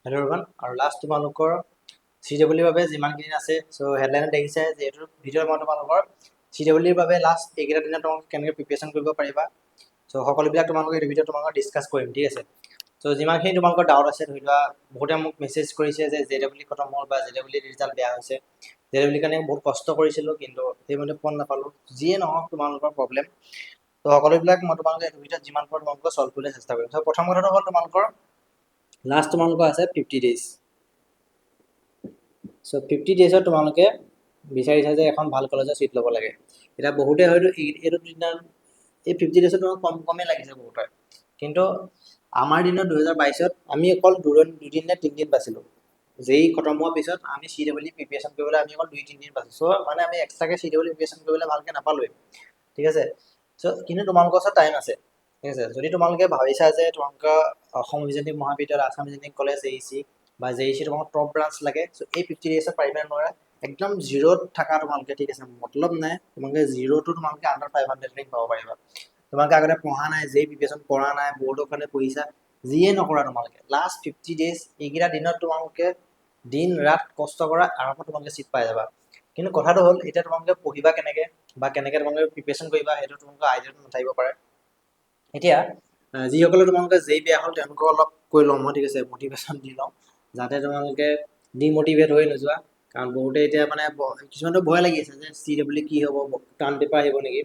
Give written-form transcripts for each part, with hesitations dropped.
Hello' everyone আৰু last তোমালোকৰ CWৰ বাবে যিমানখিনি আছে সো হেডলাইনত দেখিছে যে এইটো ভিডিঅ'ত মই তোমালোকৰ CWৰ বাবে লাষ্ট এইকেইটা দিনত তোমালোকে কেনেকৈ প্ৰিপেৰেশ্যন কৰিব পাৰিবা সো সকলোবিলাক তোমালোকে এই ভিডিঅ'ত তোমালোকৰ ডিছকাছ কৰিম ঠিক আছে সো যিমানখিনি তোমালোকৰ ডাউট আছে ধৰি লোৱা বহুতে মোক মেছেজ কৰিছে যে JW খতম হ'ল বা JW ৰিজাল্ট বেয়া হৈছে JW কাৰণে বহুত কষ্ট কৰিছিলোঁ কিন্তু সেইমতে ফোন নাপালোঁ যিয়ে নহওক তোমালোকৰ প্ৰব্লেম তো সকলোবিলাক মই তোমালোকে এই ভিডিঅ'ত যিমান পাৰোঁ তোমালোকে সলভ কৰিবলৈ চেষ্টা কৰিম সো প্ৰথম কথাটো হ'ল তোমালোকৰ লাষ্ট তোমালোকৰ আছে 50 ডেজ সো 50 ডেজত তোমালোকে বিচাৰিছা যে এখন ভাল কলেজত সিট ল'ব লাগে এটা বহুতে হয়তো এইটো দিনত এই 50 ডেজত তোমাক কমে লাগিছে বহুতে কিন্তু আমাৰ দিনত 2022ত আমি অকল দুদিন নে তিনিদিন পাইছিলোঁ যেই খতম হোৱাৰ পিছত আমি CW প্ৰিপেৰেশ্যন কৰিবলৈ আমি অকল 2-3 দিন পাইছোঁ সো মানে আমি এক্সট্ৰাকে CW প্ৰিপেৰেশ্যন কৰিবলৈ ভালকৈ নাপালোৱে ঠিক আছে সো কিন্তু তোমালোকৰ ওচৰত টাইম আছে ঠিক আছে যদি তোমালোকে ভাবিছা যে তোমালোকৰ অসম অভিযান্ত্ৰিক মহাবিদ্যালয় আসাম ইঞ্জিনিয়াৰিং কলেজ AEC বা JEC তোমাক টপ ব্ৰাঞ্চ লাগে সো এই 50 ডেজত পাৰিবা নোৱাৰা একদম জিৰোত থাকা তোমালোকে ঠিক আছে মতলব নাই তোমালোকে জিৰোটো তোমালোকে আন্ডাৰ 500 ৰেংক পাব পাৰিবা তোমালোকে আগতে পঢ়া নাই যেই প্ৰিপেৰেশ্যন কৰা নাই বৰ্ডৰ কাৰণে পঢ়িছা যিয়ে নকৰা তোমালোকে লাষ্ট 50 ডেজ এইকেইটা দিনত তোমালোকে দিন ৰাত কষ্ট কৰা আৰামত তোমালোকে চিট পাই যাবা কিন্তু কথাটো হ'ল এতিয়া তোমালোকে পঢ়িবা কেনেকৈ বা কেনেকৈ তোমালোকে প্ৰিপেৰেশ্যন কৰিবা সেইটো তোমালোকৰ আইডিয়াটো নাথাকিব পাৰে এতিয়া যিসকলে তোমালোকে যেই বেয়া হ'ল তেওঁলোকক অলপ কৈ লওঁ মই ঠিক আছে মটিভেশ্যন দি লওঁ যাতে তোমালোকে ডিমটিভেট হৈ নোযোৱা কাৰণ বহুতে এতিয়া মানে কিছুমানটো ভয় লাগি আছে যে CW কি হ'ব টান পেপাৰ আহিব নেকি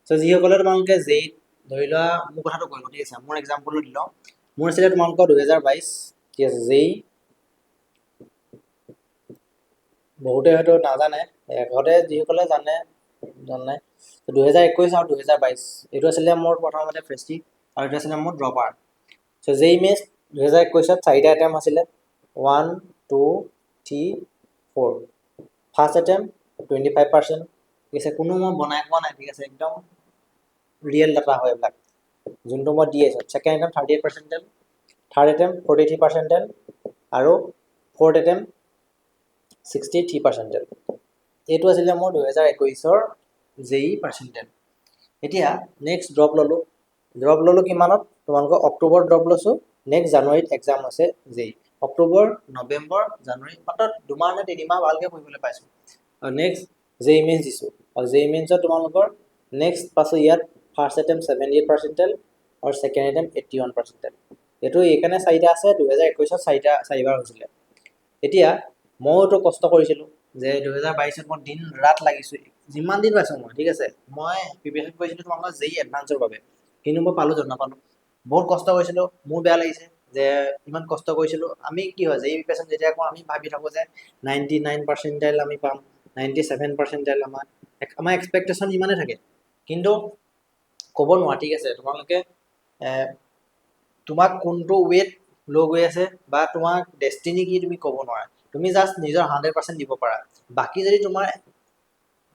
সো যিসকলে তোমালোকে যেই ধৰি লোৱা মোৰ কথাটো কৈ লওঁ ঠিক আছে মোৰ এক্সাম্পলটো দি লওঁ মোৰ আছিলে তোমালোকৰ 2022 ঠিক আছে যেই বহুতে হয়তো নাজানে এঘৰতে যিসকলে জানে 2021 আৰু 2022 এইটো আছিলে মোৰ প্ৰথমতে ফেষ্টি আৰু এইটো আছিলে মোৰ ড্ৰপাৰ সো যেই মেথ 2021ত 4টা এটেম্প আছিলে 1 2 3 4 ফাৰ্ষ্ট এটেম্প 25% ঠিক আছে কোনো মই বনাই পোৱা নাই ঠিক আছে একদম ৰিয়েল ডাটা হয় এইবিলাক যোনটো মই দি আছোঁ ছেকেণ্ড এটেম্প 38%, থাৰ্ড এটেম্প 43% আৰু ফ'ৰ্থ এটেম্প 63%। এইটো আছিলে মোৰ 2021ৰ JEE পাৰ্চেণ্টেজ এতিয়া নেক্সট ড্ৰপ ল'লোঁ কিমানত তোমালোকৰ অক্টোবৰ ড্ৰপ লৈছোঁ নেক্সট জানুৱাৰীত এক্সাম আছে JEE অক্টোবৰ নৱেম্বৰ জানুৱাৰী মাত্ৰ 2 মাহ নে 3 মাহ ভালকৈ পঢ়িবলৈ পাইছোঁ আৰু নেক্সট JEE মেইনছ দিছোঁ আৰু JEE মেইনছত তোমালোকৰ নেক্সট পাইছোঁ ইয়াত ফাৰ্ষ্ট এটেম্প 78% আৰু ছেকেণ্ড এটেম্প 81%। এইটো এইকাৰণে 4টা আছে 2021ত 4বাৰ হৈছিলে এতিয়া মইতো কষ্ট কৰিছিলোঁ যে 2022ত মই দিন ৰাত লাগিছোঁ যিমান দিন পাইছোঁ মই ঠিক আছে মই প্ৰিপেৰেশ্যন কৰিছিলোঁ তোমালোকৰ JEE এডভান্সৰ বাবে কিন্তু মই পালোঁ য'ত নাপালোঁ বহুত কষ্ট কৰিছিলোঁ মোৰ বেয়া লাগিছে যে ইমান কষ্ট কৰিছিলোঁ আমি কি হয় JEE প্ৰিপেৰেশ্যন যেতিয়া কওঁ আমি ভাবি থাকোঁ যে 99% আমি পাম 97% আমাৰ এক্সপেক্টেশ্যন ইমানে থাকে কিন্তু ক'ব নোৱাৰা ঠিক আছে তোমালোকে তোমাক কোনটো ৱেট লৈ গৈ আছে বা তোমাক ডেষ্টিনি কি তুমি ক'ব নোৱাৰা তুমি জাষ্ট নিজৰ 100% দিব পাৰা বাকী যদি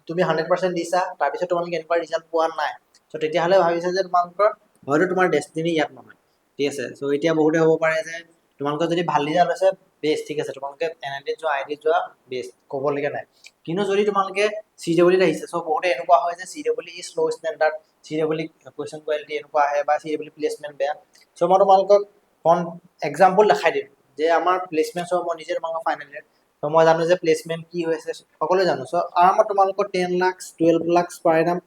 তুমি 100% দিছা তাৰপিছত তোমালোকে এনেকুৱা ৰিজাল্ট পোৱা নাই সো তেতিয়াহ'লে ভাবিছা যে তোমালোকৰ হয়তো তোমাৰ ডেষ্টিনি ইয়াত নহয় ঠিক আছে সো এতিয়া বহুতে হ'ব পাৰে যে তোমালোকৰ যদি ভাল ৰিজাল্ট আছে বেষ্ট ঠিক আছে তোমালোকে NIT যোৱা IIT যোৱা বেষ্ট ক'বলগীয়া নাই কিন্তু যদি তোমালোকে CWত আহিছে সো বহুতে এনেকুৱা হয় যে CW is law' standard CW question quality এনেকুৱা আহে বা CW প্লেচমেণ্ট বেয়া সো মই তোমালোকক এক্সাম্পল দেখাই দিম যে আমাৰ প্লেচমেণ্ট সব মই নিজে তোমালোকক ফাইনেল ইয়াৰ সো মই জানো যে প্লেচমেণ্ট কি হৈছে সকলোৱে জানো সো আৰামত তোমালোকৰ 10 লাখ 12 লাখ পাৰ এনাম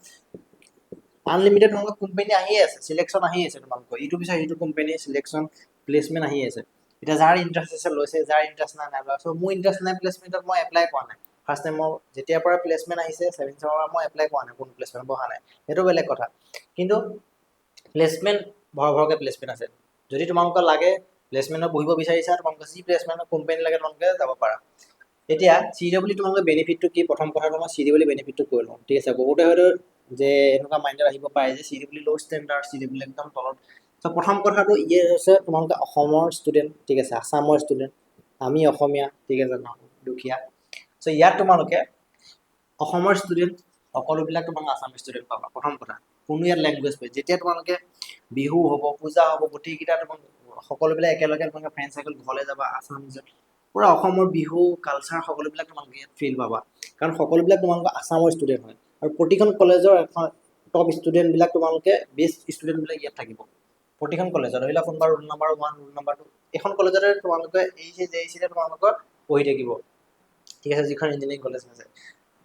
আনলিমিটেড তোমালোকৰ কোম্পানী আহিয়ে আছে চিলেকশ্যন আহি আছে তোমালোকৰ ইটো পিছত ইটো কোম্পানী চিলেকশ্যন প্লেচমেণ্ট আহি আছে এতিয়া যাৰ ইণ্টাৰেষ্ট আছে লৈছে যাৰ ইণ্টাৰেষ্ট নাই লোৱা সো মোৰ ইণ্টাৰেষ্ট নাই প্লেচমেণ্টত মই এপ্লাই কৰা নাই ফাৰ্ষ্ট টাইম মই যেতিয়াৰ পৰা প্লেচমেণ্ট আহিছে 7 চেমৰ পৰা মই এপ্লাই কৰা নাই কোনো প্লেচমেণ্ট বহা নাই সেইটো বেলেগ কথা কিন্তু প্লেচমেণ্ট ভৰকে প্লেচমেণ্ট আছে যদি তোমালোকৰ লাগে প্লেচমেণ্টত বহিব বিচাৰিছা তোমালোকে যি প্লেচমেণ্টৰ কোম্পানী লাগে তোমালোকে যাব পাৰা এতিয়া CW তোমালোকৰ বেনিফিটটো কি প্ৰথম কথাটো মই CW বেনিফিটটো কৈ লওঁ ঠিক আছে বহুতে হয়তো যে এনেকুৱা মাইণ্ডত আহিব পাৰে যে CW ল' ষ্টেণ্ডাৰ্ড CW একদম তলত সো প্ৰথম কথাটো হৈছে তোমালোকে অসমৰ ষ্টুডেণ্ট ঠিক আছে আসামৰ ষ্টুডেণ্ট আমি অসমীয়া ঠিক আছে ন দুখীয়া সো ইয়াত তোমালোকে অসমৰ ষ্টুডেণ্ট সকলোবিলাক তোমালোকে আসাম ষ্টুডেণ্ট পাবা প্ৰথম কথা কোনো ইয়াত লেংগুৱেজ পাই যেতিয়া তোমালোকে বিহু হ'ব পূজা হ'ব গোটেইকেইটা তোমালোকে সকলোবিলাক একেলগে তোমালোকে ফ্ৰেণ্ড চাৰ্কেল ঘৰলৈ যাবা আসাম পুৰা অসমৰ বিহু কালচাৰ সকলোবিলাক তোমালোকে ইয়াত ফিল পাবা কাৰণ সকলোবিলাক তোমালোকৰ আসামৰ ষ্টুডেণ্ট হয় আৰু প্ৰতিখন কলেজৰ এখন টপ ষ্টুডেণ্টবিলাক তোমালোকে বেষ্ট ষ্টুডেণ্টবিলাক ইয়াত থাকিব প্ৰতিখন কলেজত ধৰি লোৱা কোনোবা ৰোল নম্বৰ 1 ৰোল নম্বৰ 2 এখন কলেজতে তোমালোকে জেইচিতে তোমালোকৰ পঢ়ি থাকিব ঠিক আছে যিখন ইঞ্জিনিয়াৰিং কলেজ আছে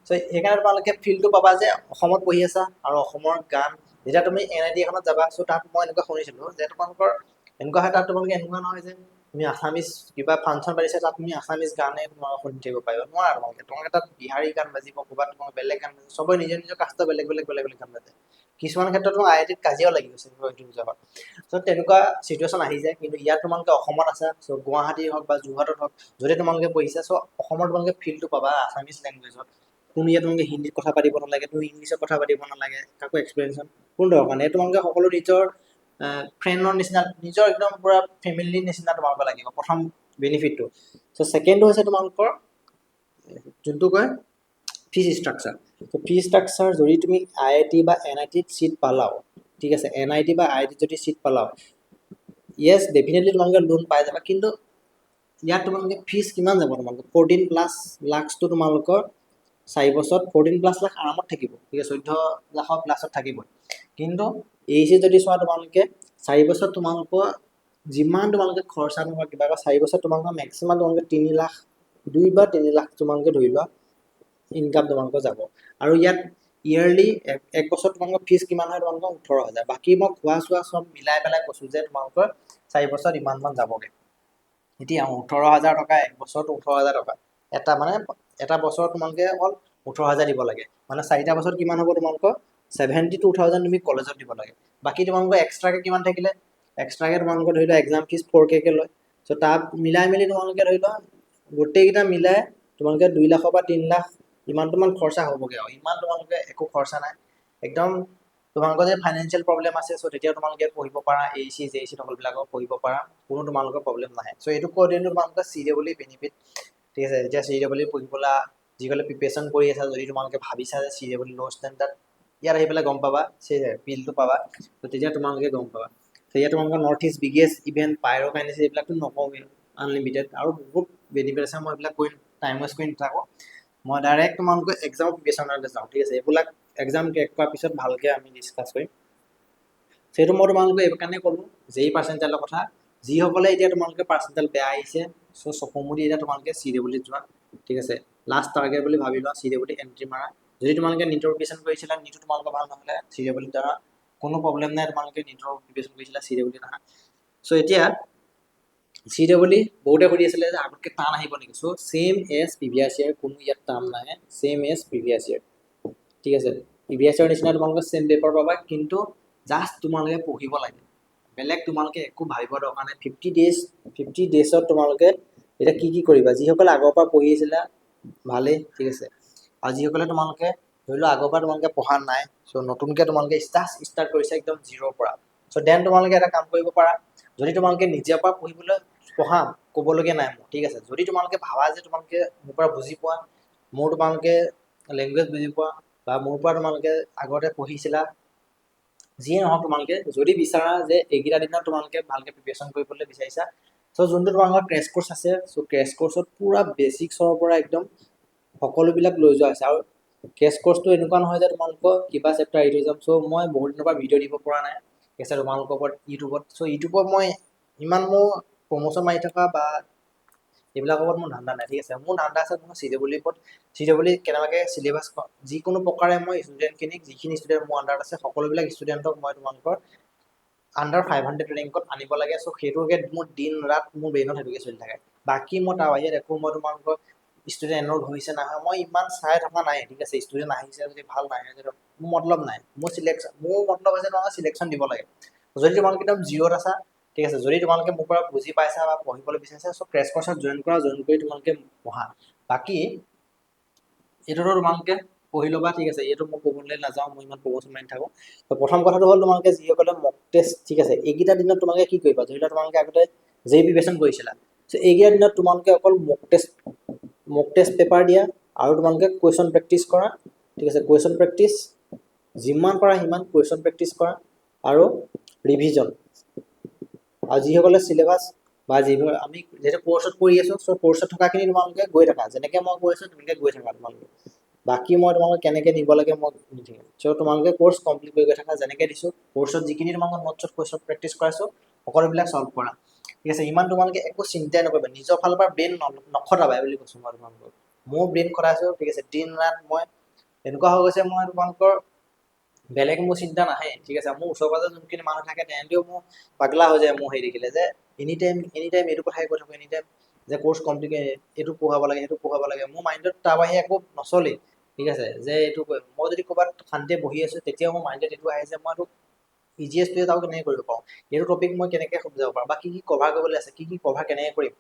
সো সেইকাৰণে তোমালোকে ফিলটো পাবা যে অসমত পঢ়ি আছা আৰু অসমৰ গান যেতিয়া তুমি NIT এখনত যাবা সো তাত মই এনেকুৱা শুনিছিলো যে তোমালোকৰ এনেকুৱা হয় তাত তোমালোকে এনেকুৱা নহয় যে তুমি আছামিজ কিবা ফাংচন পাতিছে তাত তুমি আছামিজ গানে তোমালোকে শুনি থাকিব পাৰিবা নোৱাৰা তোমালোকে তাত বিহাৰী গান বাজিব ক'ৰবাত তোমালোকে বেলেগ গান বাজিব চবৰে নিজৰ নিজৰ কাষ্টৰ বেলেগ বেলেগ গান বাজে কিছুমান ক্ষেত্ৰত তোমাক IITত কাজিয়াও লাগি গৈছে এইটো বুজাবা সো তেনেকুৱা চিটুৱেশ্যন আহি যায় কিন্তু ইয়াত তোমালোকে অসমত আছা সো গুৱাহাটী হওক বা যোৰহাটত হওক যদি তোমালোকে পঢ়িছা সো অসমৰ তোমালোকে ফিলটো পাবা আছামিজ লেংগুৱেজত কোনো ইয়াত তোমালোকে হিন্দীত কথা পাতিব নালাগে তুমি ইংলিছত কথা পাতিব নালাগে কাকো এক্সপ্লেনেশ্যন কোনো দৰকাৰ নাই তোমালোকে সকলো নিজৰ ফ্ৰেণ্ডৰ নিচিনা নিজৰ একদম পুৰা ফেমিলিৰ নিচিনা তোমালোকে লাগিব প্ৰথম বেনিফিটটো সো সেকেন্ডটো হৈছে তোমালোকৰ যোনটো কয় ফিজ ষ্ট্ৰাকচাৰ তো ফিজ ষ্ট্ৰাকচাৰ যদি তুমি IIT বা NITত সিট পালাও ঠিক আছে NIT বা IITত যদি সিট পালাও ইয়েস ডেফিনেটলি তোমালোকে লোন পাই যাবা কিন্তু ইয়াত তোমালোকে ফিজ কিমান যাব তোমালোকৰ 14 প্লাছ লাখটো তোমালোকৰ 4 বছৰত 14 প্লাছ লাখ আৰামত থাকিব ঠিক আছে 14 লাখৰ প্লাছত থাকিব কিন্তু এইচি যদি চোৱা তোমালোকে 4 বছৰত তোমালোকৰ যিমান তোমালোকে খৰচা নোহোৱা কিবা 4 বছৰত তোমালোকৰ মেক্সিমাম তোমালোকে 3 লাখ 2 বা 3 লাখ তোমালোকে ধৰি লোৱা ইনকাম তোমালোকৰ যাব আৰু ইয়াত ইয়াৰলি এক বছৰ তোমালোকৰ ফিজ কিমান হয় তোমালোকৰ 18000 বাকি মই খোৱা চোৱা সব মিলাই পেলাই কৈছো যে তোমালোকৰ 4 বছৰত ইমান মান যাবগে এতিয়া 18000 টকা এক বছৰত 18000 টকা এটা বছৰত তোমালোকে অকল 18000 দিব লাগে মানে 4টা বছৰত কিমান হ'ব তোমালোকৰ 72000 তুমি কলেজত দিব লাগে বাকি তোমালোকৰ এক্সট্ৰাকে কিমান থাকিলে এক্সট্ৰাকে তোমালোকৰ ধৰি লোৱা এক্সাম ফিজ 4k কে লয় সো তাত মিলাই মিলি তোমালোকে ধৰি লোৱা গোটেইকেইটা মিলাই তোমালোকে 2 লাখ বা 3 লাখ ইমানটোমান খৰচা হ'বগে আৰু ইমান তোমালোকে একো খৰচা নাই একদম তোমালোকৰ যে ফাইনান্সিয়েল প্ৰবলেম আছে সো তেতিয়া তোমালোকে পঢ়িব পাৰা AC JC সকলবিলাকক পঢ়িব পাৰা কোনো তোমালোকৰ প্ৰবলেম নাহে সো এইটো কৈ দিলো তোমালোকৰ CW বেনিফিট ঠিক আছে যেতিয়া CW পঢ়িবলা যিকলে প্ৰিপাৰেচন কৰি আছা যদি তোমালোকে ভাবিছা যে CW লো ষ্টেণ্ডাৰ্ড ইয়াত আহি পেলাই গম পাবা বিলটো পাবা তো তেতিয়া তোমালোকে গম পাবা তেতিয়া তোমালোকৰ নৰ্থ ইষ্ট বিগেষ্ট ইভেন্ট পাইৰকাইনেছিছ এইবিলাকতো নকওঁৱে আনলিমিটেড আৰু বহুত বেনিফিট আছে মই এইবিলাক কৈ টাইম ৱেষ্ট কৰি নাথাকো মই ডাইৰেক্ট তোমালোকৰ এক্সাম প্ৰিপাৰেচনলৈ যাওঁ ঠিক আছে এইবিলাক এক্সাম ক্ৰেক কৰাৰ পিছত ভালকে আমি ডিসকাস কৰিম সেইটো মই তোমালোকে এই কাৰণে ক'লো যেই পাৰ্চেণ্টেজৰ কথা যিসকলে এতিয়া তোমালোকে পাৰ্চেণ্টেজ বেয়া আহিছে সো চকুমুদি এতিয়া তোমালোকে CW যোৱা ঠিক আছে লাষ্ট টাৰ্গেট বুলি ভাবি লোৱা CW এন্ট্ৰি মাৰা যদি তোমালোকে নিটৰ প্ৰিপাৰেচন কৰিছিলা নিটটো তোমালোকৰ ভাল নহলে CW দ্বাৰা কোনো প্ৰবলেম নাই তোমালোকে নিটৰ প্ৰিপাৰেচন কৰিছিলা CW নাহা সো এতিয়া CW বহুতে সুধি আছিলে যে আগতকে টান আহিব নেকি so same as previous year কোনো ইয়াত টান নাহে সেম এজ প্ৰিভিয়াছ ইয়াৰ ঠিক আছে প্ৰিভিয়াছ ইয়াৰ নিচিনা তোমালোকে সেম পেপাৰ পাবা কিন্তু জাস্ট তোমালোকে পঢ়িব লাগে বেলেগ তোমালোকে একো ভাবিব দৰকাৰ নাই 50 ডেজত তোমালোকে এটা কি কৰিবা যিসকলে আগৰ পৰা পঢ়ি আছিলা ভালে ঠিক আছে আৰু যিসকলে তোমালোকে ধৰি লোৱা আগৰ পৰা তোমালোকে পঢ়া নাই সো নতুনকে তোমালোকে ষ্টাৰ্ট কৰিছে একদম জিৰ' পৰা সো দেন তোমালোকে এটা কাম কৰিব পাৰা যদি তোমালোকে নিজৰ পৰা পঢ়িবলৈ পঢ়াম ক'বলগীয়া নাই মোৰ ঠিক আছে যদি তোমালোকে ভাবা যে তোমালোকে মোৰ পৰা বুজি পোৱা মোৰ তোমালোকে লেংগুৱেজ বুজি পোৱা বা মোৰ পৰা তোমালোকে আগতে পঢ়িছিলা যিয়ে নহওক তোমালোকে যদি বিচাৰা যে এইকেইটা দিনত তোমালোকে ভালকে প্ৰিপাৰেচন কৰিবলৈ বিচাৰিছা সো যোনটো তোমালোকৰ ক্ৰেছ কোৰ্স আছে সো ক্ৰেছ কোৰ্সত পুৰা বেসিক্সৰ পৰা একদম সকলোবিলাক লৈ যোৱা আছে আৰু ক্ৰেছ কোৰ্সটো এনেকুৱা নহয় যে তোমালোকৰ কিবা চেপ্টাৰ এৰি যাম সো মই বহুত দিনৰ পৰা ভিডিঅ' দিব পৰা নাই কেছে তোমালোকৰ ওপৰত ইউটিউবত সো ইউটিউবত মই ইমান মোৰ প্ৰমোশন মাৰি থকা বা এইবিলাকৰ ওপৰত মোৰ ধান্দা নাই ঠিক আছে মোৰ ধান্দা আছে মোৰ CW ওপৰত CW কেনেবাকে সিলেবাস যিকোনো প্ৰকাৰে মই ষ্টুডেণ্টখিনিক যিখিনি ষ্টুডেণ্ট মোৰ আন্ডাৰত আছে সকলোবিলাক ষ্টুডেণ্টক মই তোমালোকৰ আন্ডাৰ 500 ৰেংকত আনিব লাগে সো সেইটোকে মোৰ দিন ৰাত মোৰ ব্ৰেইনত হেতুকে চলি থাকে বাকি মই তাৰ বাহিৰে একো মই তোমালোকৰ ষ্টুডেণ্ট এনৰোল হৈছে নহয় মই ইমান চাই থকা নাই ঠিক আছে ষ্টুডেণ্ট আহিছে যদি ভাল নাহে যদি মোৰ মতলব নাই মোৰ মতলব আছে তোমালোকে সিলেকশন দিব লাগে যদি তোমালোকে একদম জিৰ'ত আছা ঠিক আছে যদি তোমালোকে মোৰ পৰা বুজি পাইছা বা পঢ়িবলৈ বিচাৰিছা সো ক্ৰেছ কোৰ্সত জয়েন কৰি তোমালোকে পঢ়া বাকি এটোটো তোমালোকে পঢ়ি লবা ঠিক আছে এইটো মই ক'বলৈ নাযাওঁ মই ইমান প্ৰমোশন মাৰি থাকো তো প্ৰথম কথাটো হ'ল তোমালোকে যিসকলে মক টেষ্ট ঠিক আছে এইকেইটা দিনত তোমালোকে কি কৰিবা ধৰি লোৱা তোমালোকে আগতে যেই প্ৰিপাৰেচন কৰিছিলা সো এইকেইটা দিনত তোমালোকে অকল মক টেষ্ট পেপাৰ দিয়া আৰু তোমালোকে কোৱেশ্চন প্ৰেক্টিছ কৰা ঠিক আছে কোৱেশ্চন প্ৰেক্টিছ যিমান পাৰা সিমান কোৱেশ্চন প্ৰেক্টিছ কৰা আৰু ৰিভিজন আৰু যিসকলে সিলেবাস বা যিবোৰ আমি যেটা কোৰ্সত কৰি আছো সো কোৰ্সত থকাখিনি তোমালোকে গৈ থাকা যেনেকৈ মই কৈ আছো তেনেকৈ গৈ থাকা তোমালোকে বাকী মই তোমালোকক কেনেকৈ নিব লাগে মই নিদিম চ' তোমালোকে কোৰ্চ কমপ্লিট কৰি গৈ থাকা যেনেকৈ দিছোঁ কোৰ্চত যিখিনি তোমালোকক নোটছত কুৱেশ্যন প্ৰেক্টিছ কৰাইছোঁ সকলোবিলাক সলভ কৰা ঠিক আছে ইমান তোমালোকে একো চিন্তাই নকৰিবা নিজৰ ফালৰ পৰা ব্ৰেইন নখটাবা বুলি কৈছোঁ মই তোমালোকক মোৰ ব্ৰেইন খটাইছোঁ ঠিক আছে দিন ৰাত মই এনেকুৱা হৈ গৈছে মই তোমালোকৰ বেলেগ মোৰ চিন্তা নাহে ঠিক আছে মোৰ ওচৰ পাজৰ যোনখিনি মানুহ থাকে তেহেঁতিও মোৰ পাগলা হৈ যায় মোৰ হেৰি দেখিলে যে এনি টাইম এইটো কথাই কৈ থাকোঁ এনি টাইম যে কোৰ্চ কমপ্লিট এইটো পঢ়াব লাগে সেইটো পঢ়াব লাগে মোৰ মাইণ্ডত তাৰ বাহিৰে একো নচলেই ঠিক আছে যে এইটো মই যদি ক'ৰবাত শান্তিয়ে বহি আছোঁ তেতিয়াও মোৰ মাইণ্ডত এইটো আহে যে মই এইটো ইজিয়েষ্ট ৱে তাও কেনেকৈ কৰিব পাৰোঁ এইটো টপিক মই কেনেকৈ বুজাব পাৰোঁ বা কি কভাৰ কৰিবলৈ আছে কি কভাৰ কেনেকৈ কৰিম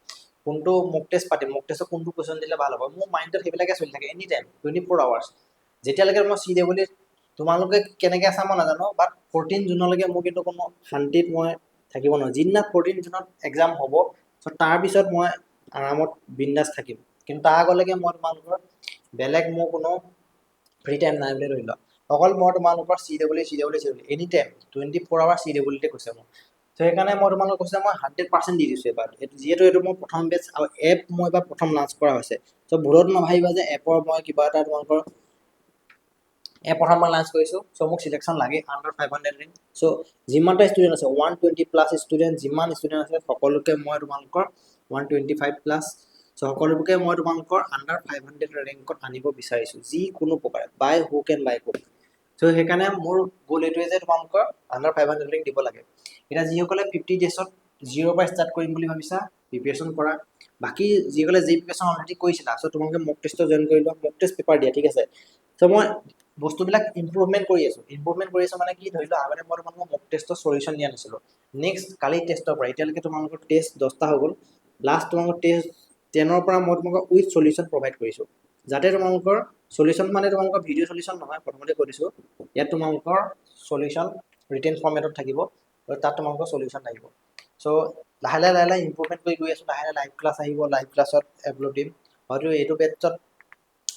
কোনটো মক টেষ্ট পাতিম মক টেষ্টত কোনটো কুৱেশ্যন দিলে ভাল হ'ব মোৰ মাইণ্ডত সেইবিলাকে চলি থাকে এনি টাইম 24 আৱাৰ্ছ যেতিয়ালৈকে মই চি ডাবল তোমালোকে কেনেকৈ আছা মই নাজানো বাট 14 জুনলৈকে মোৰ কিন্তু কোনো শান্তিত মই থাকিব নোৱাৰোঁ যিদিনা 14 জুনত এক্সাম হ'ব চ' তাৰপিছত মই আৰামত বিন্দাছ থাকিম কিন্তু তাৰ আগলৈকে মই তোমালোকৰ বেলেগ মোৰ কোনো ফ্ৰী টাইম নাই বুলি ধৰি লোৱা অকল মই তোমালোকৰ C double any time 24 hour C ডাবলতে কৈছে মোক চ' সেইকাৰণে মই তোমালোকক কৈছে মই 100% দি দিছোঁ এবাৰ যিহেতু এইটো মোৰ প্ৰথম বেচ আৰু এপ মই এবাৰ প্ৰথম লাঞ্চ কৰা হৈছে চ' ভুলত নাভাবিবা যে এপৰ মই কিবা এটা তোমালোকৰ এপ প্ৰথমবাৰ লাঞ্চ কৰিছোঁ চ' মোক চিলেকশ্যন লাগে আণ্ডাৰ 500 ৰেংক চ' যিমানটা ষ্টুডেণ্ট আছে 120 প্লাছ ষ্টুডেণ্ট যিমান ষ্টুডেণ্ট আছে সকলোকে মই তোমালোকৰ 125 প্লাছ চ' সকলোকে মই তোমালোকৰ আণ্ডাৰ 500 ৰেংকত আনিব বিচাৰিছোঁ যিকোনো প্ৰকাৰে বাই হুক এণ্ড বাই হুক চ' সেইকাৰণে মোৰ গ'ল এইটোৱে যে তোমালোকৰ আণ্ডাৰ 500 ৰেংক দিব লাগে এতিয়া যিসকলে 50 ডেজত 0 পৰা ষ্টাৰ্ট কৰিম বুলি ভাবিছা প্ৰিপেৰেশ্যন কৰা বাকী যিসকলে যি প্ৰিপেৰেশ্যন অলৰেডি কৰিছিলা চ' তোমালোকে মক টেষ্টটো জইন কৰি লোৱা মক টেষ্ট পেপাৰ দিয়া ঠিক আছে চ' মই বস্তুবিলাক ইম্প্ৰুভমেণ্ট কৰি আছোঁ মানে কি ধৰি লোৱা আগতে মই তোমালোকক মক টেষ্টৰ সলিউশ্যন দিয়া নাছিলোঁ নেক্সট কালি টেষ্টৰ পৰা এতিয়ালৈকে তোমালোকৰ টেষ্ট 10টা হৈ গ'ল লাষ্ট তোমালোকৰ টেষ্ট 10ৰ পৰা মই তোমালোকক উইথ সলিউশ্যন প্ৰভাইড কৰিছোঁ যাতে তোমালোকৰ সলিউশ্যন মানে তোমালোকৰ ভিডিঅ' সলিউশ্যন নহয় প্ৰথমতে কৈ দিছোঁ ইয়াত তোমালোকৰ সলিউশ্যন ৰিটেন ফৰ্মেটত থাকিব আৰু তাত তোমালোকৰ সলিউশ্যন থাকিব চ' লাহে লাহে ইম্প্ৰুভমেণ্ট কৰি গৈ আছোঁ লাহে লাইভ ক্লাছ আহিব লাইভ ক্লাছত আপলোড দিম হয়তো এইটো বেটছত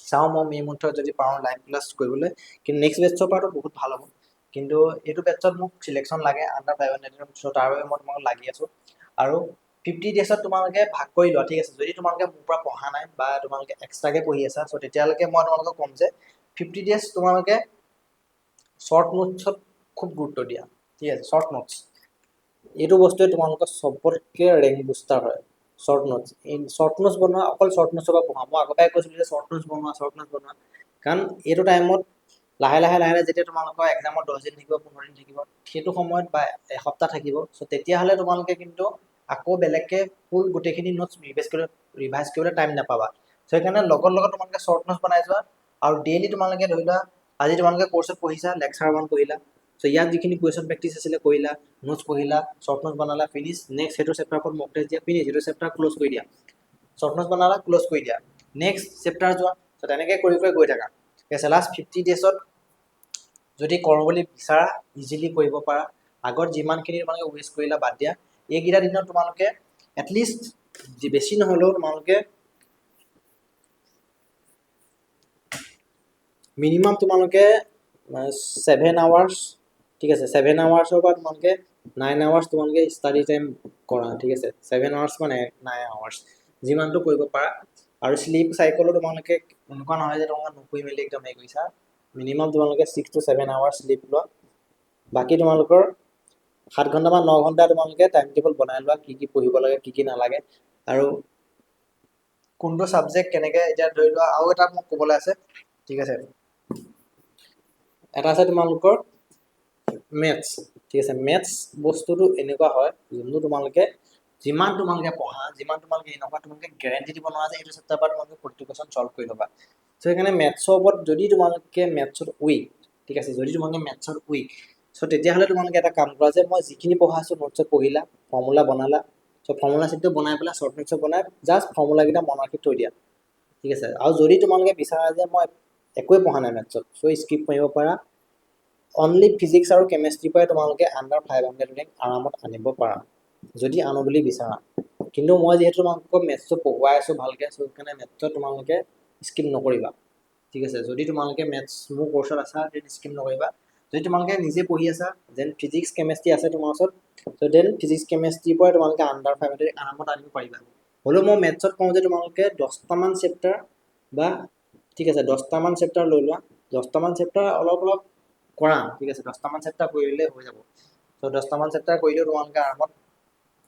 চাওঁ মই মে' মন্থত যদি পাৰোঁ লাইভ ক্লাছ কৰিবলৈ কিন্তু নেক্সট বেটছৰ পৰাতো বহুত ভাল হ'ব কিন্তু এইটো বেটছত মোক চিলেকশ্যন লাগে আণ্ডাৰ 500 চ' তাৰ বাবে মই তোমালোক লাগি আছোঁ আৰু 50 ডেজত তোমালোকে ভাগ কৰি লোৱা ঠিক আছে যদি তোমালোকে মোৰ পৰা পঢ়া নাই বা তোমালোকে এক্সট্ৰাকৈ পঢ়ি আছা চ' তেতিয়ালৈকে মই তোমালোকক ক'ম যে 50 ডেজ তোমালোকে শ্বৰ্ট নোটছত খুব গুৰুত্ব দিয়া ঠিক আছে শ্বৰ্ট নোটছ এইটো বস্তুৱে তোমালোকৰ চবতকৈ ৰেংক বুষ্টাৰ হয় শ্বৰ্ট নোটছ বনোৱা অকল শ্বৰ্ট নোটছৰ পৰা পঢ়া মই আগৰ পৰাই কৈছিলোঁ যে শ্বৰ্ট নোটছ বনোৱা কাৰণ এইটো টাইমত লাহে লাহে যেতিয়া তোমালোকৰ এক্সামত 10 দিন থাকিব 15 দিন থাকিব সেইটো সময়ত বা এসপ্তাহ থাকিব চ' তেতিয়াহ'লে তোমালোকে কিন্তু আকৌ বেলেগকৈ ফুল গোটেইখিনি নোটছ ৰিভাইজ কৰিবলৈ টাইম নাপাবা চ' সেইকাৰণে লগত তোমালোকে শ্বৰ্ট নোটছ বনাই যোৱা আৰু ডেইলি তোমালোকে ধৰি লোৱা আজি তোমালোকে কোৰ্চত পঢ়িছা লেকচাৰ 1 পঢ়িলা চ' ইয়াত যিখিনি কুৱেশ্যন প্ৰেক্টিছ আছিলে কৰিলা নোটছ পঢ়িলা শ্বৰ্ট নোটছ বনালা ফিনিছ নেক্সট সেইটো চেপ্টাৰ ওপৰত মক টেষ্ট দিয়া ফিনিছ সেইটো চেপ্টাৰ ক্ল'জ কৰি দিয়া শ্বৰ্ট নোটছ বনালা ক্ল'জ কৰি দিয়া নেক্সট চেপ্টাৰ যোৱা চ' তেনেকৈ কৰি গৈ থাকা ঠিক আছে লাষ্ট 50 ডেজত যদি কৰোঁ বুলি বিচাৰা ইজিলি কৰিব পাৰা আগত যিমানখিনি তোমালোকে ৱেষ্ট কৰিলা বাদ দিয়া এইকেইটা দিনত তোমালোকে এটলিষ্ট বেছি নহ'লেও তোমালোকে মিনিমাম তোমালোকে 7 আৱাৰ্ছ ঠিক আছে 7 আৱাৰ্ছৰ পৰা তোমালোকে 9 আৱাৰ্ছ তোমালোকে ষ্টাডি টাইম কৰা ঠিক আছে 7 আৱাৰ্ছ বা 9 আৱাৰ্ছ যিমানটো কৰিব পাৰা আৰু শ্লিপ চাইকলো তোমালোকে এনেকুৱা নহয় যে তোমালোকে নুশুই মেলি একদম হেৰি কৰিছা মিনিমাম তোমালোকে 6 to 7 আৱাৰ্ছ শ্লিপ লোৱা বাকী তোমালোকৰ 7 ঘণ্টা বা 9 ঘণ্টা তোমালোকে টাইম টেবল বনাই লোৱা কি পঢ়িব লাগে কি নালাগে আৰু কোনটো ছাবজেক্ট কেনেকৈ এতিয়া ধৰি লোৱা আৰু এটা মোক ক'বলৈ আছে ঠিক আছে এটা আছে তোমালোকৰ মেথছ ঠিক আছে মেথছ বস্তুটো এনেকুৱা হয় যোনটো তোমালোকে যিমান তোমালোকে পঢ়া যিমান তোমালোকে এনেকুৱা তোমালোকে গেৰেণ্টি দিব নোৱাৰা যে এইটো চেপ্টাৰ পৰা তোমালোকে প্ৰতি কুৱেশ্যন চল্ভ কৰি ল'বা চ' সেইকাৰণে মেথছৰ ওপৰত যদি তোমালোকে মেথছত উইক ঠিক আছে যদি তোমালোকে মেথছত উইক চ' তেতিয়াহ'লে তোমালোকে এটা কাম কৰা যে মই যিখিনি পঢ়া আছোঁ নোটছত পঢ়িলা ফৰ্মুলা বনালা চ' ফৰ্মুলা চিটটো বনাই পেলাই শ্বৰ্ট নোটছত বনাই জাষ্ট ফৰ্মুলাকেইটা মনত ৰাখি থৈ দিয়া ঠিক আছে আৰু যদি তোমালোকে বিচাৰা যে মই একোৱে পঢ়া নাই মেথছত চ' স্কিপ কৰিব পাৰা অনলি ফিজিক্স আৰু কেমেষ্ট্ৰিৰ পৰাই তোমালোকে আণ্ডাৰ 500 ৰেংক আৰামত আনিব পাৰা যদি আনো বুলি বিচাৰা কিন্তু মই যিহেতু তোমালোকক মেথছটো পঢ়ুৱাই আছোঁ ভালকৈ চ' সেইকাৰণে মেথছত তোমালোকে স্কিপ নকৰিবা ঠিক আছে যদি তোমালোকে মেথছ মোৰ কোৰ্চত আছা দেন স্কিপ নকৰিবা যদি তোমালোকে নিজে পঢ়ি আছা দেন ফিজিক্স কেমেষ্ট্ৰি আছে তোমাৰ ওচৰত চ' দেন ফিজিক্স কেমেষ্ট্ৰিৰ পৰাই তোমালোকে আণ্ডাৰ 500 আৰামত আনিব পাৰিবা হ'লেও মই মেথছত কওঁ যে তোমালোকে 10টামান চেপ্টাৰ বা ঠিক আছে 10টামান চেপ্টাৰ লৈ লোৱা 10টামান চেপ্টাৰ অলপ অলপ কৰা ঠিক আছে 10টামান চেপ্টাৰ কৰিলে হৈ যাব চ' 10টামান চেপ্টাৰ কৰিলেও তোমালোকে আৰামত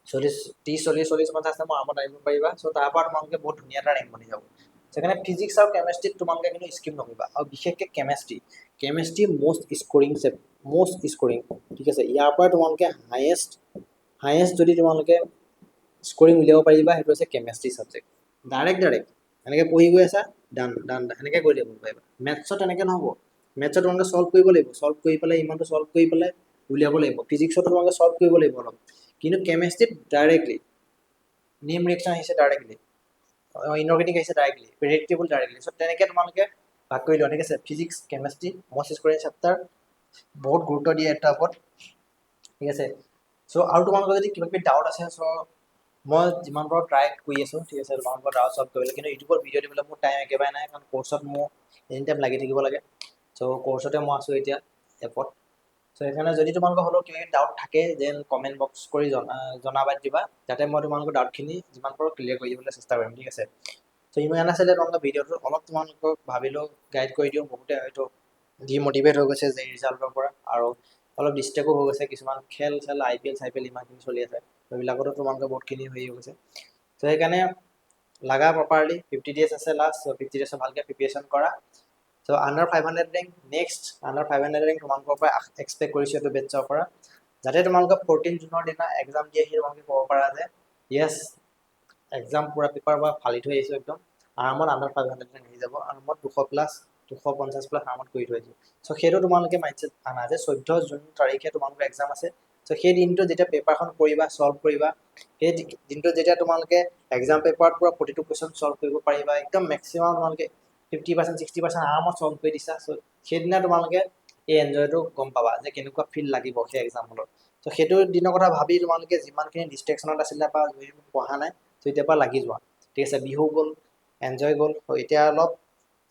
30 40 50 নম্বৰ আৰামত আহিব পাৰিবা চ' তাৰ পৰা তোমালোকে বহুত ধুনীয়া এটা ৰেংক বনি যাব সেইকাৰণে ফিজিক্স আৰু কেমেষ্ট্ৰিত তোমালোকে কিন্তু স্কিপ নকৰিবা আৰু বিশেষকৈ কেমেষ্ট্ৰি মষ্ট স্কৰিং ঠিক আছে ইয়াৰ পৰা তোমালোকে হায়েষ্ট যদি তোমালোকে স্কৰিং উলিয়াব পাৰিবা সেইটো হৈছে কেমেষ্ট্ৰি ছাবজেক্ট ডাইৰেক্ট এনেকৈ পঢ়ি গৈ আছা ডান এনেকৈ কৰি দিব পাৰিবা মেথছত এনেকৈ নহ'ব মেথছত তোমালোকে চল্ভ কৰিব লাগিব চল্ভ কৰি পেলাই ইমানটো চল্ভ কৰি পেলাই উলিয়াব লাগিব ফিজিক্সত তোমালোকে চল্ভ কৰিব লাগিব অলপ কিন্তু কেমেষ্ট্ৰিত ডাইৰেক্টলি নেম ৰিয়েকশ্যন আহিছে ডাইৰেক্টলি ইনঅৰ্গেনিক আহিছে ডাইৰেক্টলি প্ৰেডিক্টেবল ডাইৰেক্টলি চ' তেনেকৈ তোমালোকে ভাগ কৰি লোৱা ঠিক আছে physics chemistry most scoring chapter বহুত গুৰুত্ব দিয়ে এটা ওপৰত ঠিক আছে চ' আৰু তোমালোকৰ যদি কিবা কিবি ডাউট আছে চ' মই যিমান পাৰোঁ ট্ৰাই কৰি আছোঁ ঠিক আছে তোমালোকৰ ডাউট চল্ভ কৰিবলৈ কিন্তু ইউটিউবত ভিডিঅ' দিবলৈ মোৰ টাইম একেবাৰে নাই কাৰণ কোৰ্চত মোৰ এনি টাইম লাগি থাকিব লাগে চ' কোৰ্চতে মই আছোঁ এতিয়া এপত চ' সেইকাৰণে যদি তোমালোকৰ হ'লেও কিবা ডাউট থাকে যেন কমেণ্ট বক্স কৰি জনাবাই দিবা যাতে মই তোমালোকৰ ডাউটখিনি যিমান পাৰোঁ ক্লিয়াৰ কৰি দিবলৈ চেষ্টা কৰিম ঠিক আছে চ' ইমান আছিলে তোমালোকৰ ভিডিঅ'টো অলপ তোমালোকক ভাবিলেও গাইড কৰি দিওঁ বহুতে হয়তো ডিম'টিভেট হৈ গৈছে যে ৰিজাল্টৰ পৰা আৰু অলপ ডিষ্ট্ৰেক্টো হৈ গৈছে কিছুমান খেল IPL ইমানখিনি চলি আছে সেইবিলাকতো তোমালোকে বহুতখিনি হেৰি হৈ গৈছে চ' সেইকাৰণে লাগা প্ৰপাৰলি 50 days আছে লাষ্ট চ' 50 days ভালকৈ প্ৰিপেৰেশ্যন কৰা so' under 500 rank next under 500 rank তোমালোকৰ পৰা এক্সপেক্ট কৰিছোঁ এইটো বেটছৰ পৰা যাতে তোমালোকে 14 জুনৰ দিনা এক্সাম দি আহি তোমালোকে ক'ব পাৰা যে য়েছ এক্সাম পূৰা পেপাৰ পৰা ফালি থৈ আহিছোঁ একদম আৰামত আণ্ডাৰ 500 ৰেংক আহি যাব আৰামত 250+ আৰামত কৰি থৈ আহিছোঁ চ' সেইটো তোমালোকে মাইণ্ডছেট আনা যে 14 জুন তাৰিখে তোমালোকৰ এক্সাম আছে চ' সেই দিনটো যেতিয়া পেপাৰখন কৰিবা চল্ভ কৰিবা সেই দিনটোত যেতিয়া তোমালোকে এক্সাম পেপাৰত পৰা প্ৰতিটো কুৱেশ্যন চল্ভ কৰিব পাৰিবা একদম মেক্সিমাম তোমালোকে 50% 60% আৰামত চল্ভ কৰি দিছা চ' সেইদিনা তোমালোকে এই এনজয়টো গম পাবা যে কেনেকুৱা ফিল লাগিব সেই এক্সাম হলত চ' সেইটো দিনৰ কথা ভাবি তোমালোকে যিমানখিনি ডিষ্ট্ৰেকশ্যনত আছিলে বা পঢ়া নাই চ' এতিয়াৰ পৰা লাগি যোৱা ঠিক আছে বিহু গ'ল এনজয় গ'ল চ' এতিয়া অলপ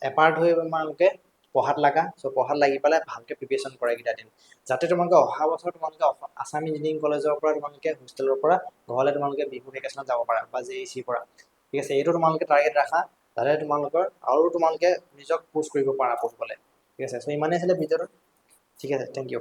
এপাৰ্ট হৈ তোমালোকে পঢ়াত লাগা চ' পঢ়াত লাগি পেলাই ভালকৈ প্ৰিপেৰেশ্যন কৰা এইকেইটা দিন যাতে তোমালোকে অহা বছৰ তোমালোকে আছাম ইঞ্জিনিয়াৰিং কলেজৰ পৰা তোমালোকে হোষ্টেলৰ পৰা ঘৰলৈ তোমালোকে বিহু ভেকেশ্যনত যাব পাৰা বা JECৰ পৰা ঠিক আছে এইটো তোমালোকে টাৰ্গেট ৰাখা যাতে তোমালোকৰ আৰু তোমালোকে নিজক পুছ কৰিব পাৰা পঢ়িবলৈ ঠিক আছে চ' ইমানেই আছিলে ভিডিঅ'টো ঠিক আছে থেংক ইউ